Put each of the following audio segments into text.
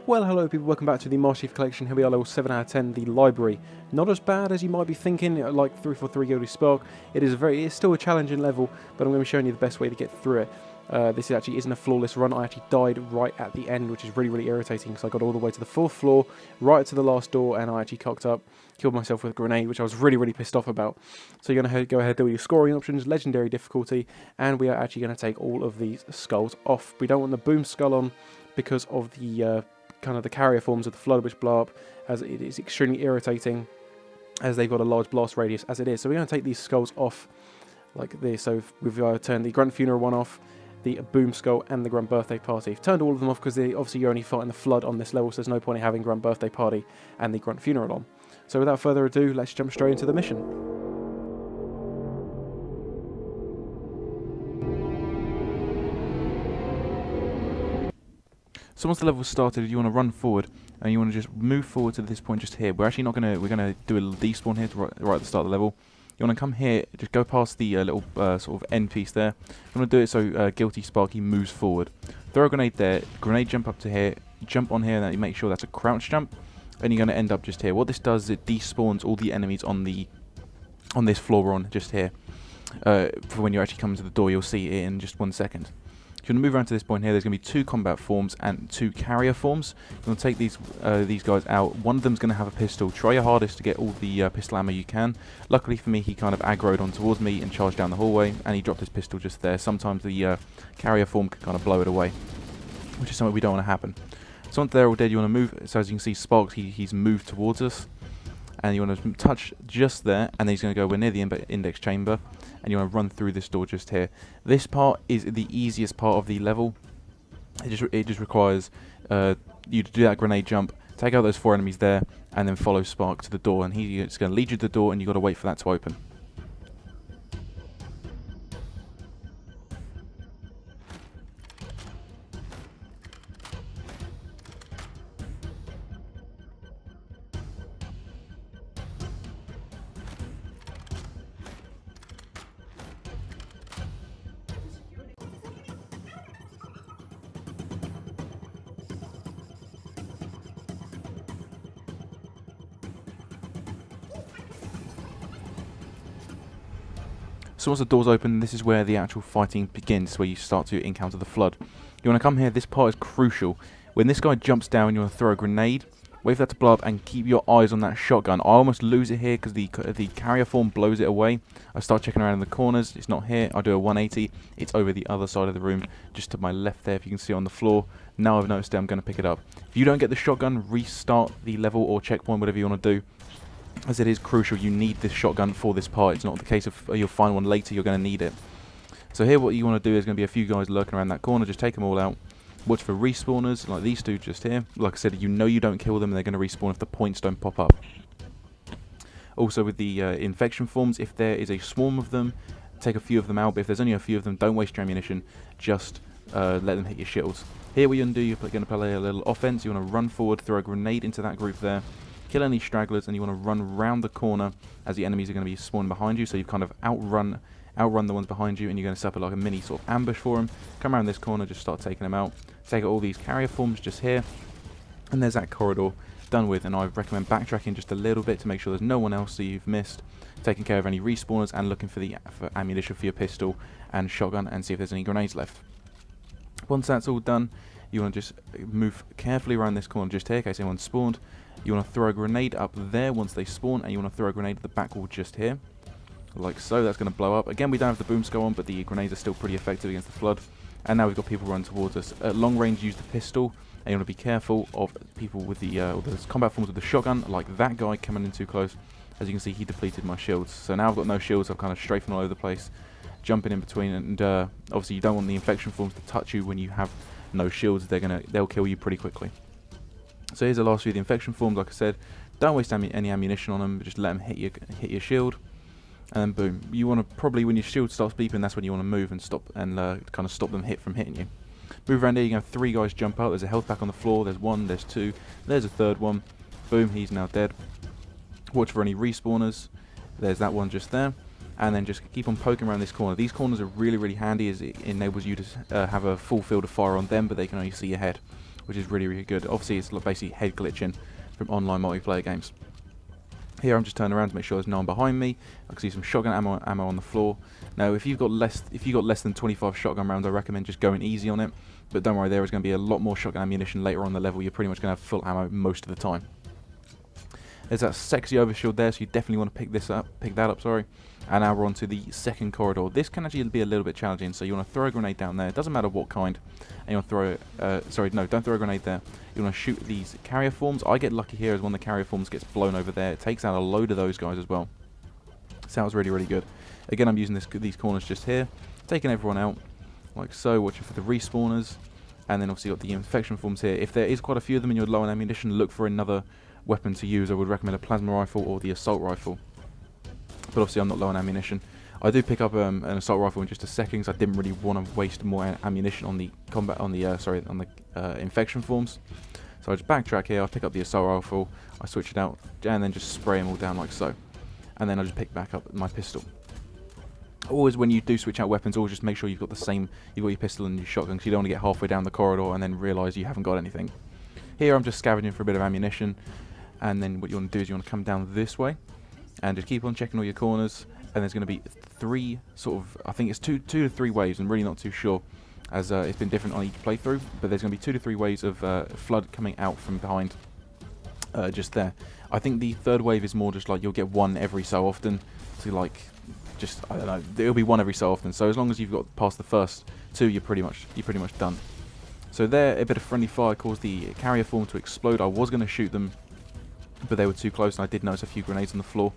Well, hello people, welcome back to the Master Chief Collection. Here we are, level 7 out of 10, the library. Not as bad as you might be thinking, like 343 Gilded Spark. It's still a challenging level, but I'm going to be showing you the best way to get through it. This actually isn't a flawless run. I actually died right at the end, which is really irritating, because I got all the way to the 4th floor, right to the last door, and I actually cocked up, killed myself with a grenade, which I was really pissed off about. So you're going to go ahead and do your scoring options, legendary difficulty, and we are actually going to take all of these skulls off. We don't want the boom skull on because of the kind of the carrier forms of the flood which blow up, as it is extremely irritating as they've got a large blast radius as it is. So we're going to take these skulls off like this. So we've turned the Grunt Funeral one off, the Boom Skull and the Grunt Birthday Party. I've turned all of them off because obviously you're only fighting the flood on this level, so there's no point in having Grunt Birthday Party and the Grunt Funeral on. So without further ado, let's jump straight into the mission. So once the level started, you want to run forward and you want to just move forward to this point just here. We're actually not going to, we're going to do a despawn here right at the start of the level. You want to come here, just go past the little sort of end piece there. You want to do it so Guilty Sparky moves forward. Throw a grenade there, grenade jump up to here, jump on here, and then you make sure that's a crouch jump. And you're going to end up just here. What this does is it despawns all the enemies on this floor we're on just here. For when you actually come to the door, you'll see it in just 1 second. If you want to move around to this point here, there's going to be 2 combat forms and 2 carrier forms. You want to take these guys out. One of them's going to have a pistol. Try your hardest to get all the pistol ammo you can. Luckily for me, he kind of aggroed on towards me and charged down the hallway, and he dropped his pistol just there. Sometimes the carrier form can kind of blow it away, which is something we don't want to happen. So once they're all dead, you want to move. So as you can see, Sparks, he's moved towards us. And you want to touch just there, and then he's going to go, we're near the index chamber, and you want to run through this door just here. This part is the easiest part of the level. It just requires you to do that grenade jump, take out those 4 enemies there, and then follow Spark to the door, and he's going to lead you to the door, and you've got to wait for that to open. So once the doors open, this is where the actual fighting begins, where you start to encounter the flood. You want to come here, this part is crucial. When this guy jumps down, you want to throw a grenade, wait for that to blow up, and keep your eyes on that shotgun. I almost lose it here because the carrier form blows it away. I start checking around in the corners, it's not here. I do a 180, it's over the other side of the room, just to my left there, if you can see on the floor. Now I've noticed it, I'm going to pick it up. If you don't get the shotgun, restart the level or checkpoint, whatever you want to do, as it is crucial. You need this shotgun for this part. It's not the case of you'll find one later, you're going to need it. So here what you want to do is going to be a few guys lurking around that corner. Just take them all out. Watch for respawners like these 2 just here. Like I said, you know you don't kill them and they're going to respawn if the points don't pop up. Also with the infection forms, if there is a swarm of them, take a few of them out. But if there's only a few of them, don't waste your ammunition. Just let them hit your shields. Here what you're going to do, you're going to play a little offense. You want to run forward, throw a grenade into that group there. Kill any stragglers, and you want to run round the corner as the enemies are going to be spawning behind you. So you've kind of outrun the ones behind you, and you're going to set up like a mini sort of ambush for them. Come around this corner, just start taking them out. Take out all these carrier forms just here, and there's that corridor done with. And I recommend backtracking just a little bit to make sure there's no one else that you've missed. Taking care of any respawners and looking for for ammunition for your pistol and shotgun, and see if there's any grenades left. Once that's all done, you want to just move carefully around this corner just here in case anyone spawned. You want to throw a grenade up there once they spawn, and you want to throw a grenade at the back wall just here. Like so, that's going to blow up. Again, we don't have the boom skull on, but the grenades are still pretty effective against the flood. And now we've got people running towards us. At long range, use the pistol, and you want to be careful of people with the combat forms with the shotgun, like that guy coming in too close. As you can see, he depleted my shields. So now I've got no shields, I've kind of strafing all over the place, jumping in between, and obviously you don't want the infection forms to touch you when you have no shields. They'll kill you pretty quickly. So here's the last few of the infection forms. Like I said, don't waste any ammunition on them. Just let them hit your shield, and then boom. You want to probably, when your shield starts beeping, that's when you want to move and stop and kind of stop them from hitting you. Move around here. You can have 3 guys jump out. There's a health pack on the floor. There's 1. There's 2. There's a 3rd one. Boom. He's now dead. Watch for any respawners. There's that one just there. And then just keep on poking around this corner. These corners are really handy, as it enables you to have a full field of fire on them, but they can only see your head. which is really, really good. Obviously, it's basically head glitching from online multiplayer games. Here I'm just turning around to make sure there's no one behind me. I can see some shotgun ammo on the floor. Now, if you've got less than 25 shotgun rounds, I recommend just going easy on it. But don't worry, there is going to be a lot more shotgun ammunition later on the level. You're pretty much going to have full ammo most of the time. There's that sexy overshield there, so you definitely want to pick that up. Sorry. And now we're on to the second corridor. This can actually be a little bit challenging, so you want to throw a grenade down there. It doesn't matter what kind. And you want to throw, sorry, no, don't throw a grenade there. You want to shoot these carrier forms. I get lucky here as one of the carrier forms gets blown over there. It takes out a load of those guys as well. Sounds really, really good. Again, I'm using these corners just here, taking everyone out, like so, watching for the respawners. And then obviously got the infection forms here. If there is quite a few of them and you're low on ammunition, look for another weapon to use. I would recommend a plasma rifle or the assault rifle. But obviously I'm not low on ammunition. I do pick up an assault rifle in just a second, because I didn't really want to waste more ammunition on the infection forms. So I just backtrack here, I pick up the assault rifle, I switch it out, and then just spray them all down like so. And then I just pick back up my pistol. Always when you do switch out weapons, always just make sure you've got your pistol and your shotgun, because you don't want to get halfway down the corridor and then realise you haven't got anything. Here I'm just scavenging for a bit of ammunition, and then what you want to do is you want to come down this way, and just keep on checking all your corners. And there's going to be three I think it's two to three waves. I'm really not too sure, as it's been different on each playthrough. But there's going to be 2 to 3 waves of flood coming out from behind, just there. I think the third wave is more just like you'll get one every so often, to like just, I don't know, it'll be one every so often. So as long as you've got past the first 2, you're pretty much done. So there, a bit of friendly fire caused the carrier form to explode. I was going to shoot them, but they were too close, and I did notice a few grenades on the floor.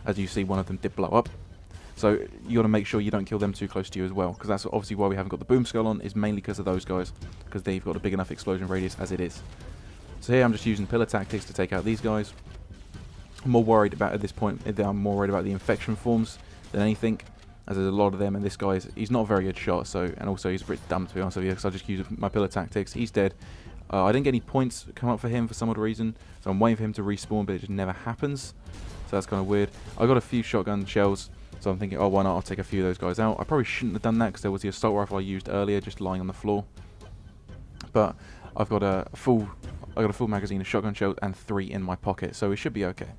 As you see, one of them did blow up. So you got to make sure you don't kill them too close to you as well, because that's obviously why we haven't got the boom skull on, is mainly because of those guys, because they've got a big enough explosion radius as it is. So here I'm just using pillar tactics to take out these guys. I'm more worried about, at this point, I'm more worried about the infection forms than anything, as there's a lot of them, and this guy, he's not a very good shot, so, and also he's a bit dumb to be honest with you, because I just use my pillar tactics. He's dead. I didn't get any points come up for him for some odd reason, so I'm waiting for him to respawn, but it just never happens. So that's kind of weird. I got a few shotgun shells, so I'm thinking, oh, why not? I'll take a few of those guys out. I probably shouldn't have done that, because there was the assault rifle I used earlier, just lying on the floor. But I've got a full magazine of shotgun shells and 3 in my pocket, so it should be okay.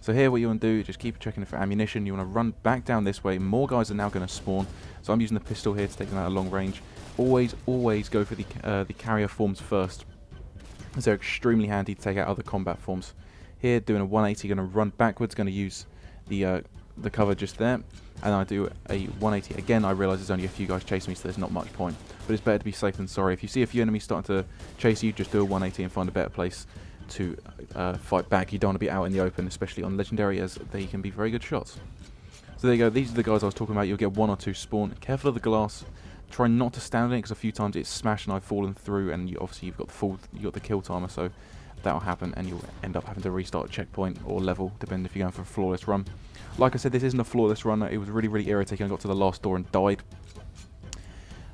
So here, what you want to do is just keep checking for ammunition. You want to run back down this way. More guys are now going to spawn, so I'm using the pistol here to take them out at long range. Always go for the carrier forms first, as they're extremely handy to take out other combat forms. Here, doing a 180, going to run backwards, going to use the cover just there, and I do a 180 again. I realise there's only a few guys chasing me, so there's not much point, but it's better to be safe than sorry. If you see a few enemies starting to chase you, just do a 180 and find a better place to fight back. You don't want to be out in the open, especially on legendary, as they can be very good shots. So there you go, these are the guys I was talking about. You'll get 1 or 2 spawn. Careful of the glass, try not to stand on it, because a few times it's smashed and I've fallen through, and obviously you've got the kill timer, so that'll happen, and you'll end up having to restart a checkpoint or level, depending if you're going for a flawless run. Like I said, this isn't a flawless run. It was really, really irritating. I got to the last door and died.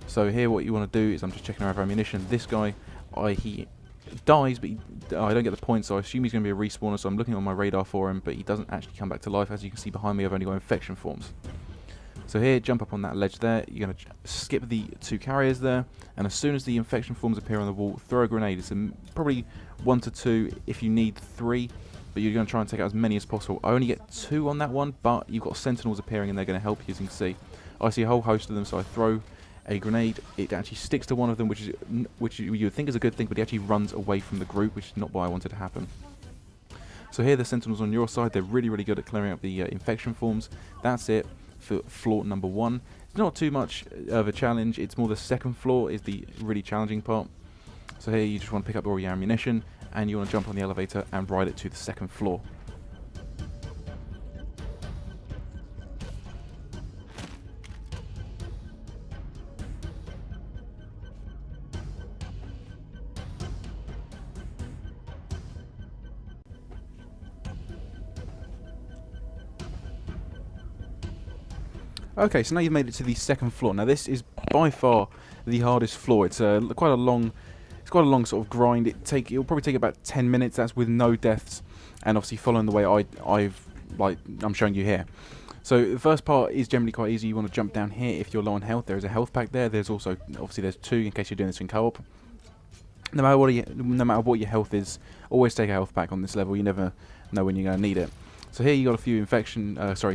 So here, what you want to do is, I'm just checking around for ammunition. This guy, he dies, but I don't get the points, so I assume he's going to be a respawner, so I'm looking on my radar for him, but he doesn't actually come back to life. As you can see behind me, I've only got infection forms. So here, jump up on that ledge there. You're going to skip the 2 carriers there, and as soon as the infection forms appear on the wall, throw a grenade. It's probably 1 to 2 if you need 3, but you're going to try and take out as many as possible. I only get 2 on that one, but you've got sentinels appearing, and they're going to help you, as you can see. I see a whole host of them, so I throw a grenade. It actually sticks to one of them, which you would think is a good thing, but he actually runs away from the group, which is not what I wanted to happen. So here, the sentinels on your side, they're really, really good at clearing up the infection forms. That's it for floor number 1. It's not too much of a challenge. It's more the second floor is the really challenging part. So here, you just want to pick up all your ammunition, and you want to jump on the elevator and ride it to the second floor. Okay, so now you've made it to the second floor. Now this is by far the hardest floor. It's quite a long sort of grind. It'll probably take about 10 minutes. That's with no deaths, and obviously following the way I'm showing you here. So the first part is generally quite easy. You want to jump down here if you're low on health. There is a health pack there. There's also, obviously there's 2 in case you're doing this in co-op. no matter what your health is, always take a health pack on this level. You never know when you're going to need it. So here you got a few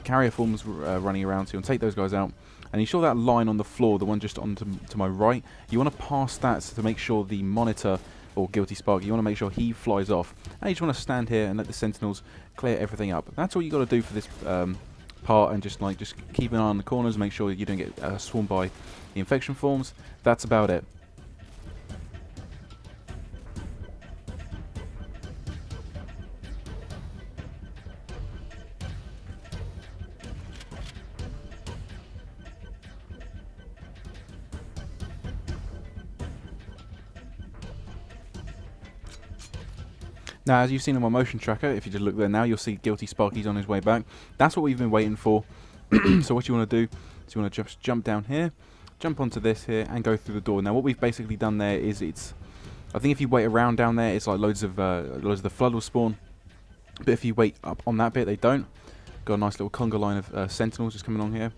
carrier forms running around, so you want to take those guys out. And you saw that line on the floor, the one just to my right. You want to pass that to make sure the monitor, or Guilty Spark, you want to make sure he flies off. And you just want to stand here and let the sentinels clear everything up. That's all you got to do for this part, and just keep an eye on the corners, make sure you don't get swarmed by the infection forms. That's about it. Now, as you've seen on my motion tracker, if you just look there now, you'll see Guilty Sparky's on his way back. That's what we've been waiting for. So what you want to do is you want to just jump down here, jump onto this here, and go through the door. Now, what we've basically done there is I think if you wait around down there, it's like loads of the flood will spawn. But if you wait up on that bit, they don't. Got a nice little conga line of sentinels just coming on here.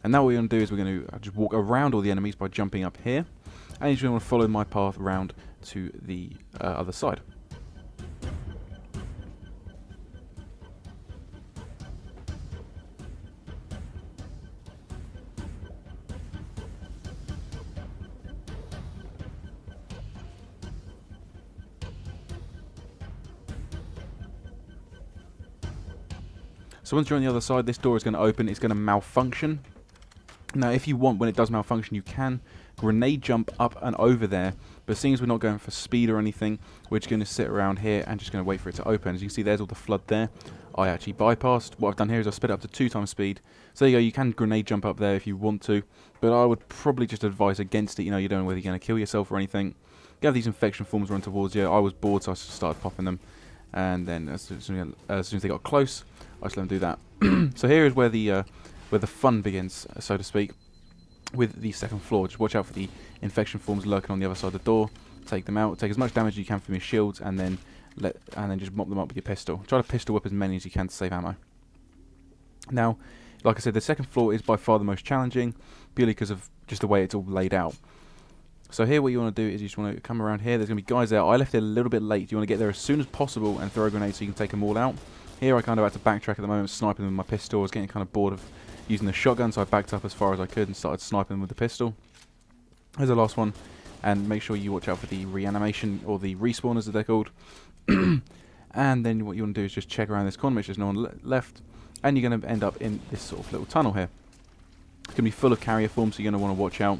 And now what we're going to do is we're going to just walk around all the enemies by jumping up here. And you just want to follow my path around to the other side. So once you're on the other side, this door is going to open. It's going to malfunction. Now, if you want, when it does malfunction, you can grenade jump up and over there. But seeing as we're not going for speed or anything, we're just going to sit around here and just going to wait for it to open. As you can see, there's all the flood there. I actually bypassed. What I've done here is I've sped it up to 2 times speed. So there you go. You can grenade jump up there if you want to. But I would probably just advise against it. You know, you don't know whether you're going to kill yourself or anything. You have these infection forms run towards you. I was bored, so I started popping them. And then as soon as they got close, I just let them do that. So here is where the fun begins, so to speak, with the second floor. Just watch out for the infection forms lurking on the other side of the door. Take them out. Take as much damage as you can from your shields, and then just mop them up with your pistol. Try to pistol whip as many as you can to save ammo. Now, like I said, the second floor is by far the most challenging, purely because of just the way it's all laid out. So here what you want to do is you just want to come around here. There's going to be guys there. I left it a little bit late. You want to get there as soon as possible and throw a grenade so you can take them all out. Here I kind of had to backtrack at the moment, sniping them with my pistol. I was getting kind of bored of using the shotgun, so I backed up as far as I could and started sniping them with the pistol. Here's the last one. And make sure you watch out for the reanimation, or the respawners as they're called. And then what you want to do is just check around this corner, make sure there's no one left. And you're going to end up in this sort of little tunnel here. It's going to be full of carrier forms, so you're going to want to watch out.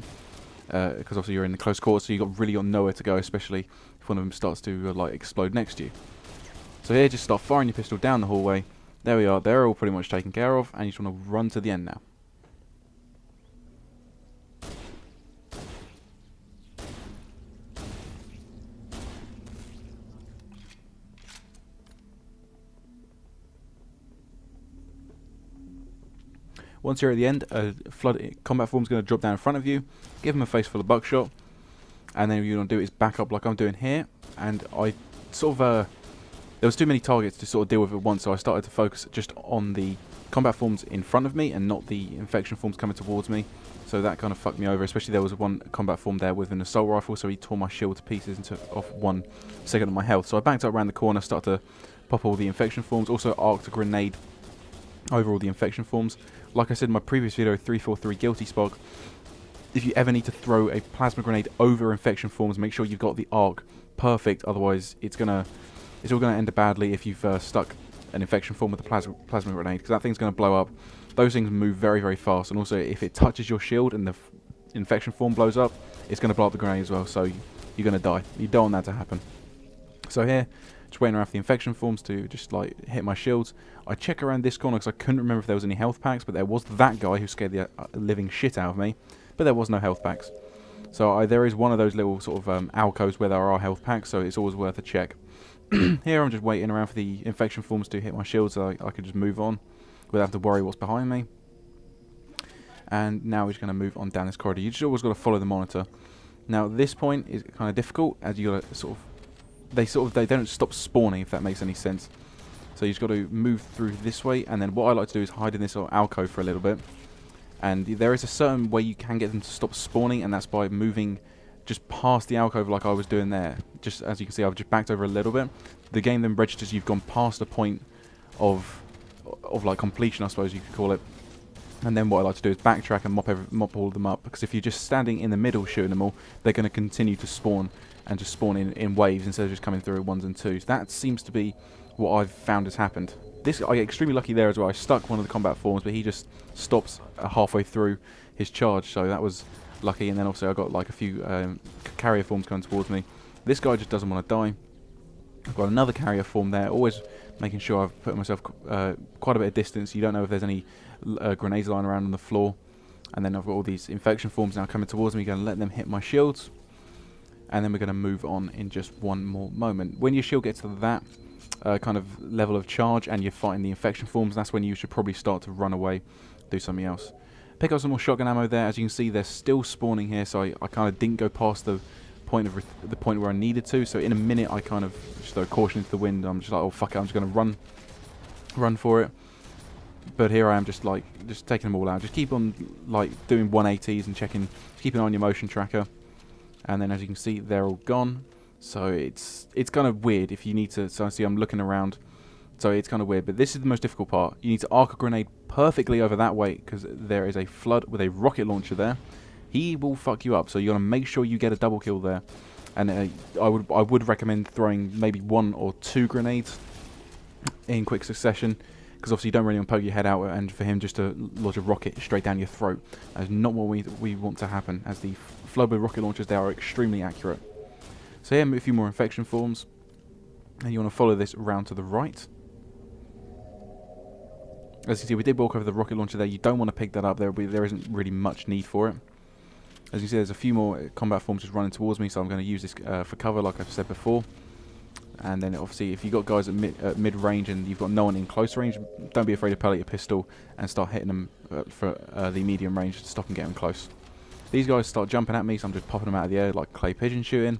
Because obviously you're in the close quarters, so you've got nowhere to go, especially if one of them starts to like explode next to you. So here, just start firing your pistol down the hallway. There we are. They're all pretty much taken care of, and you just want to run to the end now. Once you're at the end, a flood combat form's going to drop down in front of you. Give him a face full of buckshot, and then what you want to do is back up like I'm doing here. And I sort of there was too many targets to sort of deal with at once, so I started to focus just on the combat forms in front of me and not the infection forms coming towards me. So that kind of fucked me over, especially there was one combat form there with an assault rifle, so he tore my shield to pieces and took off 1 second of my health. So I backed up around the corner, started to pop all the infection forms, also arced a grenade over all the infection forms. Like I said in my previous video, 343 Guilty Spark, if you ever need to throw a plasma grenade over infection forms, make sure you've got the arc perfect, otherwise it's all going to end badly if you've stuck an infection form with a plasma grenade, because that thing's going to blow up. Those things move very, very fast, and also if it touches your shield and the infection form blows up, it's going to blow up the grenade as well, so you're going to die. You don't want that to happen. So here, just waiting around for the infection forms to just like hit my shields. I check around this corner because I couldn't remember if there was any health packs, but there was that guy who scared the living shit out of me, but there was no health packs. So there is one of those little sort of alcoves where there are health packs, so it's always worth a check. Here I'm just waiting around for the infection forms to hit my shield so I could just move on without having to worry what's behind me. And now we're just going to move on down this corridor. You just always got to follow the monitor. Now this point is kind of difficult, as you got to they don't stop spawning, if that makes any sense. So you just got to move through this way, and then what I like to do is hide in this little alcove for a little bit. And there is a certain way you can get them to stop spawning, and that's by moving just past the alcove like I was doing there. Just as you can see, I've just backed over a little bit. The game then registers you've gone past a point of like completion, I suppose you could call it. And then what I like to do is backtrack and mop all of them up, because if you're just standing in the middle shooting them all, they're going to continue to spawn and just spawn in waves instead of just coming through at ones and twos. That seems to be what I've found has happened. I get extremely lucky there as well. I stuck one of the combat forms, but he just stops halfway through his charge, so that was lucky. And then also I got like a few carrier forms coming towards me. This guy just doesn't want to die. I've got another carrier form there, always making sure I've put myself quite a bit of distance. You don't know if there's any grenades lying around on the floor. And then I've got all these infection forms now coming towards me. Going to let them hit my shields, and then we're going to move on in just one more moment. When your shield gets to that kind of level of charge and you're fighting the infection forms, that's when you should probably start to run away, do something else. Pick up some more shotgun ammo there. As you can see, they're still spawning here, so I kind of didn't go past the point where I needed to. So in a minute, I kind of just throw caution into the wind. I'm just like, oh fuck it, I'm just going to run for it. But here I am, just taking them all out. Just keep on like doing 180s and checking, keeping an eye on your motion tracker. And then as you can see, they're all gone. So it's kind of weird if you need to. So I see I'm looking around. So it's kind of weird, but this is the most difficult part. You need to arc a grenade perfectly over that way, because there is a flood with a rocket launcher there. He will fuck you up, so you want to make sure you get a double kill there. And I would recommend throwing maybe 1 or 2 grenades in quick succession, because obviously you don't really want to poke your head out and for him just to lodge a rocket straight down your throat. That is not what we want to happen, as the flood with rocket launchers, they are extremely accurate. So here, a few more infection forms, and you want to follow this round to the right. As you see, we did walk over the rocket launcher there. You don't want to pick that up. There isn't really much need for it. As you see, there's a few more combat forms just running towards me, so I'm going to use this for cover, like I've said before. And then obviously, if you've got guys at mid-range and you've got no one in close range, don't be afraid to pellet your pistol and start hitting them for the medium range to stop them getting close. These guys start jumping at me, so I'm just popping them out of the air like clay pigeon shooting.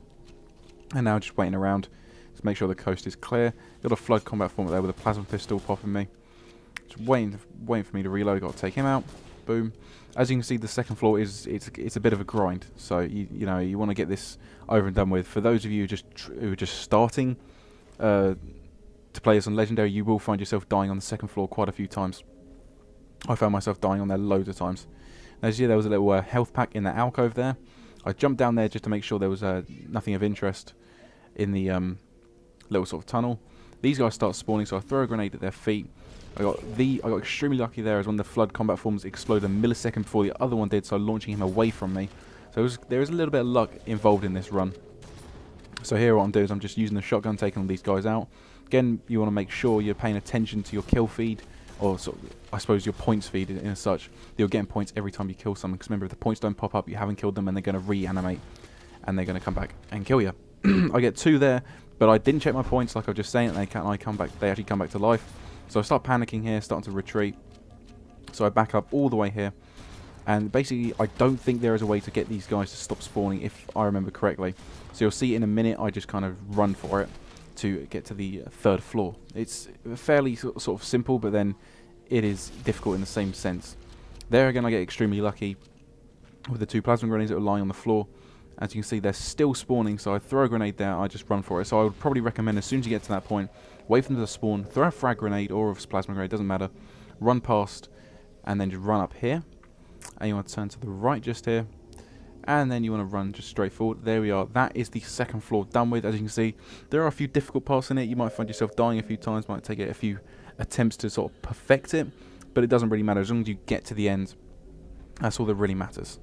And now just waiting around to make sure the coast is clear. Got a flood combat form there with a plasma pistol popping me. Just waiting for me to reload. Got to take him out. Boom. As you can see, the second floor it's a bit of a grind. So you know you want to get this over and done with. For those of you who are just starting to play this on Legendary, you will find yourself dying on the second floor quite a few times. I found myself dying on there loads of times. Now, as you see, there was a little health pack in that alcove there. I jumped down there just to make sure there was nothing of interest in the little sort of tunnel. These guys start spawning, so I throw a grenade at their feet. I got extremely lucky there, as when the flood combat forms exploded a millisecond before the other one did, so launching him away from me. So there is a little bit of luck involved in this run. So here what I'm doing is I'm just using the shotgun, taking all these guys out. Again, you want to make sure you're paying attention to your kill feed, or sort of, I suppose your points feed in as such. You're getting points every time you kill someone, because remember, if the points don't pop up, you haven't killed them, and they're going to reanimate, and they're going to come back and kill you. I get 2 there, but I didn't check my points, like I was just saying, and they actually come back to life. So I start panicking here, starting to retreat. So I back up all the way here, and basically I don't think there is a way to get these guys to stop spawning, if I remember correctly. So you'll see in a minute I just kind of run for it to get to the 3rd floor. It's fairly sort of simple, but then it is difficult in the same sense. There again I get extremely lucky with the 2 plasma grenades that are lying on the floor. As you can see, they're still spawning, so I throw a grenade there, I just run for it. So I would probably recommend, as soon as you get to that point, wait for them to spawn, throw a frag grenade or a plasma grenade, doesn't matter, run past, and then just run up here. And you want to turn to the right just here, and then you want to run just straight forward. There we are. That is the 2nd floor done with. As you can see, there are a few difficult parts in it. You might find yourself dying a few times, might take it a few attempts to sort of perfect it, but it doesn't really matter. As long as you get to the end, that's all that really matters.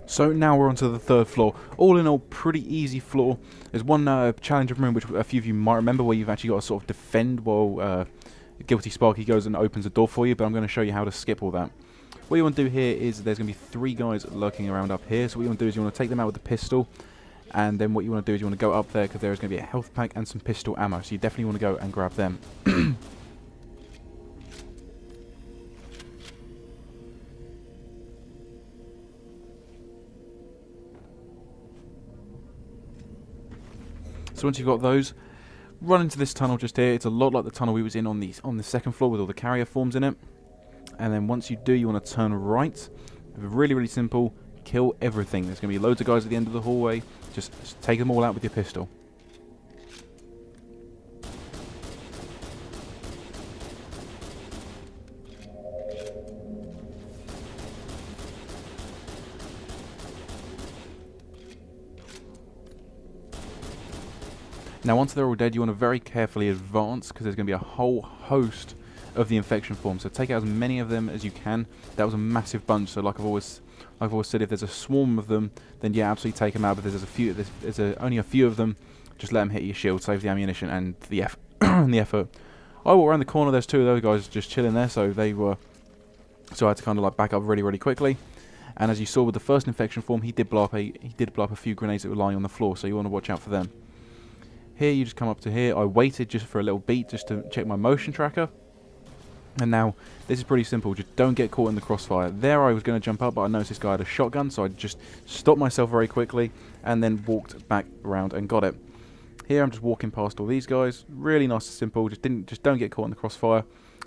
So now we're on to the 3rd floor. All in all, pretty easy floor. There's one challenge room, which a few of you might remember, where you've actually got to sort of defend while Guilty Sparky goes and opens a door for you, but I'm going to show you how to skip all that. What you want to do here is there's going to be 3 guys lurking around up here. So what you want to do is you want to take them out with the pistol, and then what you want to do is you want to go up there, because there is going to be a health pack and some pistol ammo. So you definitely want to go and grab them. So once you've got those, run into this tunnel just here. It's a lot like the tunnel we was in on the second floor with all the carrier forms in it. And then once you do, you want to turn right. Really, really simple. Kill everything. There's going to be loads of guys at the end of the hallway. Just take them all out with your pistol. Now once they're all dead, you want to very carefully advance because there's going to be a whole host of the infection forms. So take out as many of them as you can. That was a massive bunch. So like I've always said, if there's a swarm of them, then yeah, absolutely take them out. But there's only a few of them, just let them hit your shield, save the ammunition and the effort. I walked around the corner. There's two of those guys just chilling there. So I had to kind of like back up really, really quickly. And as you saw with the first infection form, he did blow up a few grenades that were lying on the floor. So you want to watch out for them. Here, you just come up to here. I waited just for a little beat just to check my motion tracker. And now, this is pretty simple. Just don't get caught in the crossfire. There I was going to jump up, but I noticed this guy had a shotgun, so I just stopped myself very quickly and then walked back around and got it. Here, I'm just walking past all these guys. Really nice and simple. Just don't get caught in the crossfire.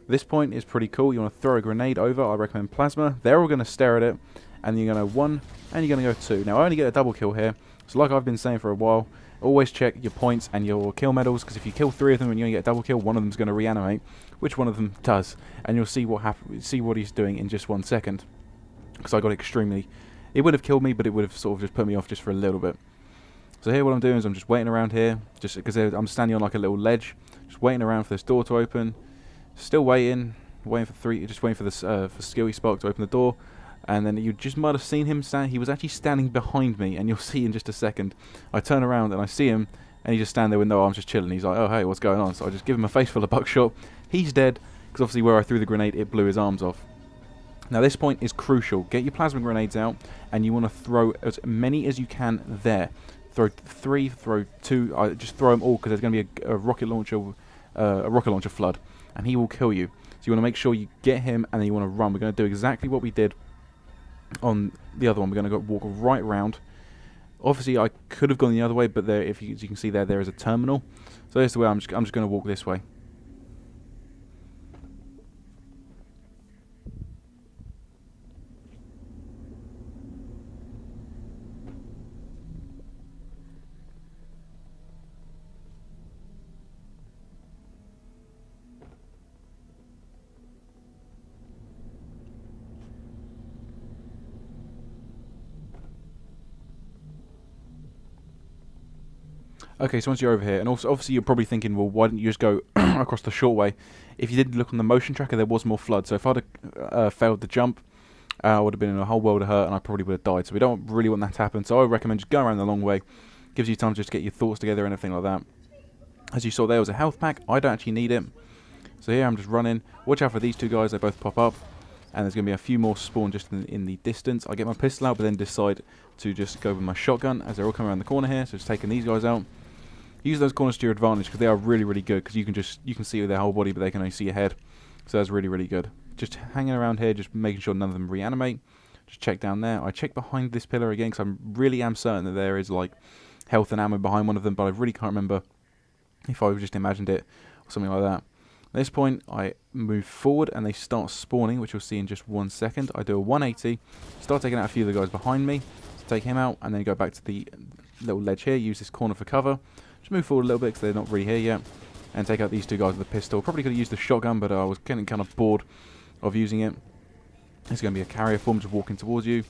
This point is pretty cool. You want to throw a grenade over. I recommend plasma. They're all going to stare at it. And you're going to go 1 and you're going to go 2. Now, I only get a double kill here. So like I've been saying for a while, always check your points and your kill medals, because if you kill 3 of them and you only get a double kill, one of them's going to reanimate, which one of them does, and you'll see what he's doing in just 1 second. Because I got extremely, it would have killed me, but it would have sort of just put me off just for a little bit. So here, what I'm doing is I'm just waiting around here, just because I'm standing on like a little ledge, just waiting around for this door to open, still waiting for this for Skilly Spark to open the door. And then you just might have seen him stand. He was actually standing behind me, and you'll see in just a second. I turn around and I see him, and he just stand there with no arms, just chilling. He's like, "Oh hey, what's going on?" So I just give him a face full of buckshot. He's dead because obviously where I threw the grenade, it blew his arms off. Now this point is crucial. Get your plasma grenades out, and you want to throw as many as you can there. Throw 3, throw 2. Just throw them all because there's going to be a rocket launcher flood, and he will kill you. So you want to make sure you get him, and then you want to run. We're going to do exactly what we did on the other one. We're going to go walk right round. Obviously I could have gone the other way, but there, as you can see there is a terminal. So there's the way. I'm just going to walk this way. Okay, so once you're over here, and also obviously you're probably thinking, well, why didn't you just go across the short way? If you did look on the motion tracker, there was more flood. So if I'd have failed the jump, I would have been in a whole world of hurt, and I probably would have died. So we don't really want that to happen. So I recommend just go around the long way. Gives you time to just get your thoughts together and everything like that. As you saw, there was a health pack. I don't actually need it. So here I'm just running. Watch out for these two guys. They both pop up. And there's going to be a few more spawn just in the distance. I get my pistol out, but then decide to just go with my shotgun as they're all coming around the corner here. So just taking these guys out. Use those corners to your advantage because they are really, really good, because you can see with their whole body, but they can only see your head. So that's really, really good. Just hanging around here, just making sure none of them reanimate. Just check down there. I check behind this pillar again because I really am certain that there is like health and ammo behind one of them, but I really can't remember if I just imagined it or something like that. At this point, I move forward and they start spawning, which you'll see in just 1 second. I do a 180, start taking out a few of the guys behind me, to take him out, and then go back to the little ledge here, use this corner for cover. Just move forward a little bit because they're not really here yet, and take out these two guys with the pistol. Probably could have used the shotgun, but I was getting kind of bored of using it. There's going to be a carrier form just walking towards you.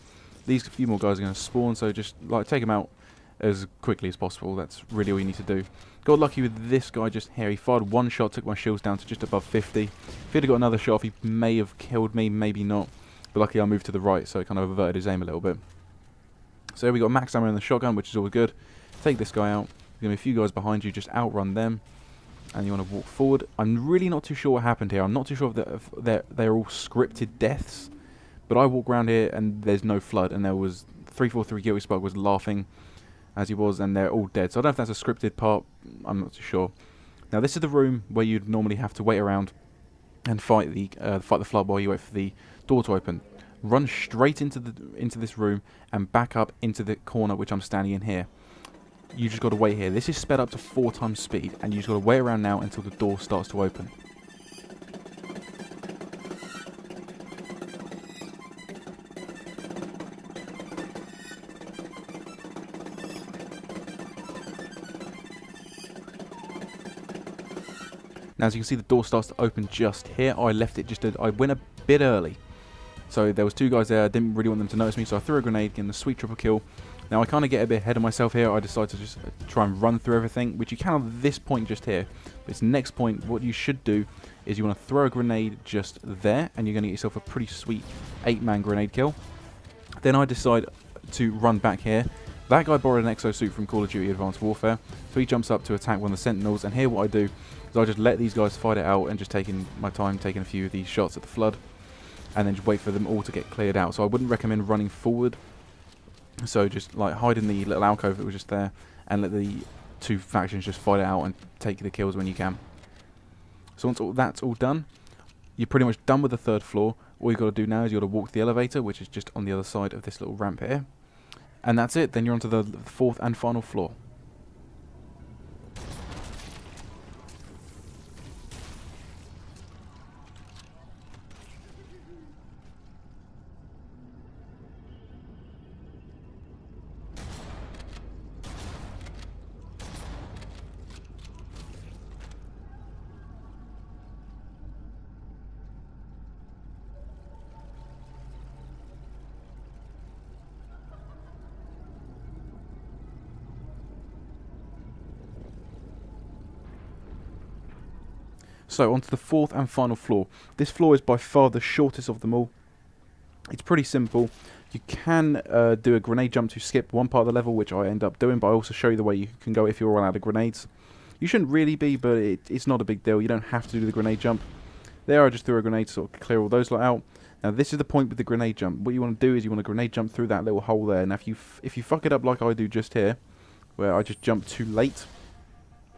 These few more guys are going to spawn, so just like take them out as quickly as possible. That's really all you need to do. Got lucky with this guy just here. He fired one shot, took my shields down to just above 50. If he'd have got another shot off, he may have killed me, maybe not. But luckily I moved to the right, so it kind of averted his aim a little bit. So here we got max ammo in the shotgun, which is always good. Take this guy out. There's going to be a few guys behind you, just outrun them. And you want to walk forward. I'm really not too sure what happened here. I'm not too sure if they're all scripted deaths. But I walk around here and there's no flood. And there was 343 Guilty Spark was laughing as he was, and they're all dead. So I don't know if that's a scripted part. I'm not too sure. Now this is the room where you'd normally have to wait around and fight the flood while you wait for the door to open. Run straight into this room and back up into the corner which I'm standing in here. you just got to wait here. This is sped up to 4 times speed, and you just got to wait around now until the door starts to open. Now, as you can see, the door starts to open just here. I left it I went a bit early. So there was 2 guys there. I didn't really want them to notice me, so I threw a grenade, getting the sweet triple kill. Now, I kind of get a bit ahead of myself here. I decided to just try and run through everything, which you can on this point just here. But this next point, what you should do is you want to throw a grenade just there, and you're going to get yourself a pretty sweet 8-man grenade kill. Then I decide to run back here. That guy borrowed an exosuit from Call of Duty Advanced Warfare, so he jumps up to attack one of the sentinels, and here what I do is I just let these guys fight it out and just taking my time, taking a few of these shots at the flood, and then just wait for them all to get cleared out. So I wouldn't recommend running forward, so just like hide in the little alcove that was just there, and let the 2 factions just fight it out and take the kills when you can. So once that's all done, you're pretty much done with the 3rd floor. All you've got to do now is you've got to walk to the elevator, which is just on the other side of this little ramp here. And that's it, then you're onto the 4th and final floor. So, onto the 4th and final floor. This floor is by far the shortest of them all. It's pretty simple. You can do a grenade jump to skip one part of the level, which I end up doing, but I also show you the way you can go if you're all out of grenades. You shouldn't really be, but it's not a big deal. You don't have to do the grenade jump. There, I just threw a grenade to sort of clear all those lot out. Now, this is the point with the grenade jump. What you want to do is you want to grenade jump through that little hole there. Now, if you fuck it up like I do just here, where I just jump too late,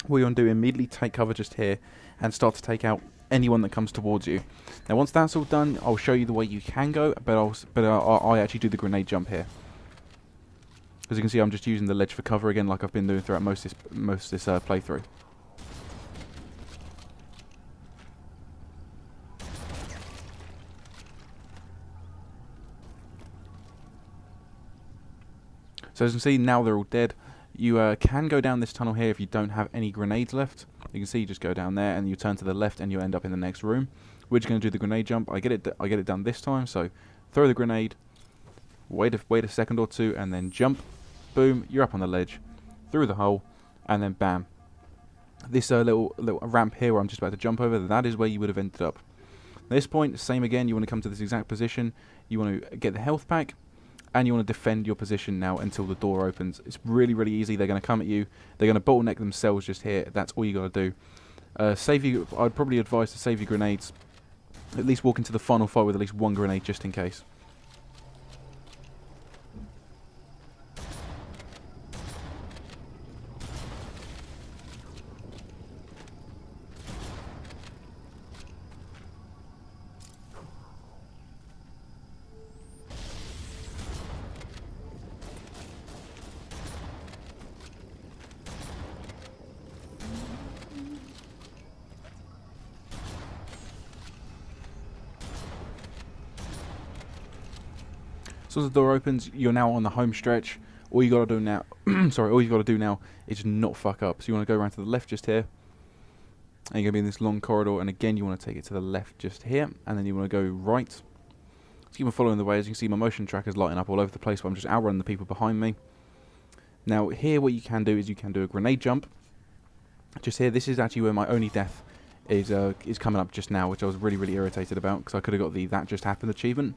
what you want to do is immediately take cover just here and start to take out anyone that comes towards you. Now, once that's all done, I'll show you the way you can go, but I actually do the grenade jump here. As you can see, I'm just using the ledge for cover again, like I've been doing throughout most of this playthrough. So as you can see, now they're all dead. You can go down this tunnel here if you don't have any grenades left. You can see you just go down there and you turn to the left and you end up in the next room. We're just going to do the grenade jump. I get it done this time. So throw the grenade, wait a second or two, and then jump. Boom, you're up on the ledge, through the hole, and then bam. This little ramp here where I'm just about to jump over, that is where you would have ended up. At this point, same again. You want to come to this exact position. You want to get the health pack. And you want to defend your position now until the door opens. It's really, really easy. They're going to come at you. They're going to bottleneck themselves just here. That's all you got to do. I'd probably advise to save your grenades. At least walk into the final fight with at least 1 grenade just in case. So as the door opens, you're now on the home stretch. All you got to do now, all you got to do now is just not fuck up. So you want to go around to the left just here, and you're gonna be in this long corridor. And again, you want to take it to the left just here, and then you want to go right. So keep on following the way. As you can see, my motion tracker's lighting up all over the place, but I'm just outrunning the people behind me. Now here, what you can do is you can do a grenade jump. Just here, this is actually where my only death is coming up just now, which I was really, really irritated about because I could have got the "That Just Happened" achievement.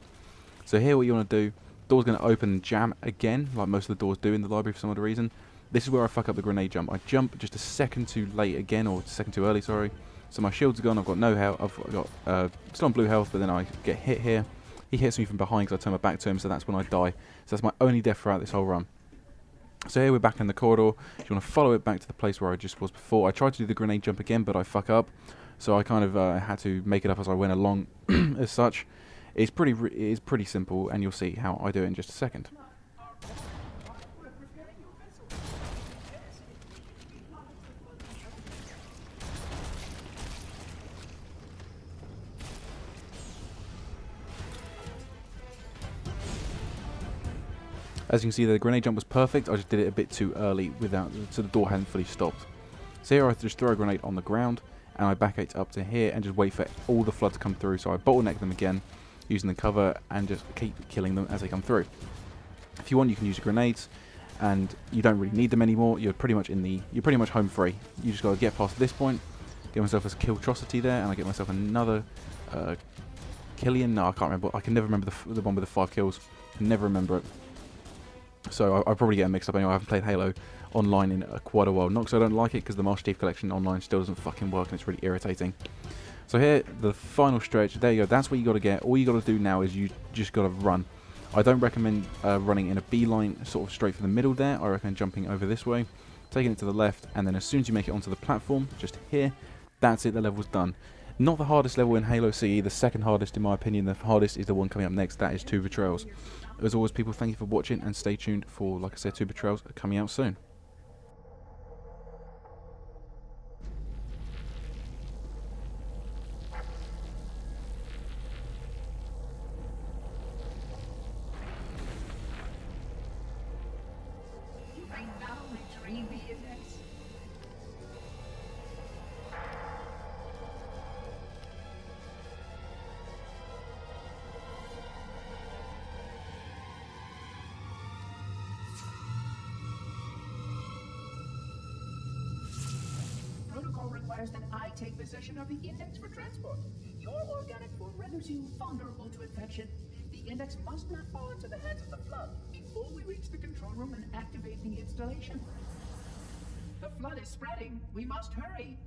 So here, what you want to do. Door's going to open and jam again, like most of the doors do in the library for some odd reason. This is where I fuck up the grenade jump. I jump just a second too late again, or a second too early, sorry. So my shield's gone, I've got no health, I've got still on blue health, but then I get hit here. He hits me from behind because I turn my back to him, so that's when I die. So that's my only death throughout this whole run. So here we're back in the corridor. You want to follow it back to the place where I just was before. I tried to do the grenade jump again, but I fuck up. So I kind of had to make it up as I went along as such. It's pretty simple, and you'll see how I do it in just a second. As you can see, the grenade jump was perfect. I just did it a bit too early so the door hadn't fully stopped. So here I just throw a grenade on the ground, and I back it up to here and just wait for all the flood to come through. So I bottleneck them again, using the cover, and just keep killing them as they come through. If you want, you can use your grenades, and you don't really need them anymore. You're pretty much home free. You just got to get past this point, get myself a Killtrocity there, and I get myself another Killian. No, I can't remember. I can never remember the one with the 5 kills. I can never remember it. So I'll probably get mixed up anyway. I haven't played Halo online in quite a while. Not because I don't like it, because the Master Chief Collection online still doesn't fucking work, and it's really irritating. So here, the final stretch, there you go. That's what you got to get. All you got to do now is you just got to run. I don't recommend running in a beeline sort of straight for the middle there. I recommend jumping over this way, taking it to the left, and then as soon as you make it onto the platform, just here, that's it, the level's done. Not the hardest level in Halo CE, the second hardest in my opinion. The hardest is the one coming up next, that is 2 Betrayals. As always, people, thank you for watching, and stay tuned for, like I said, 2 Betrayals coming out soon. Protocol requires that I take possession of the index for transport. Your organic food renders you vulnerable to infection. The index must not fall into the hands of the flood before we reach the control room and activate the installation. The flood is spreading. We must hurry.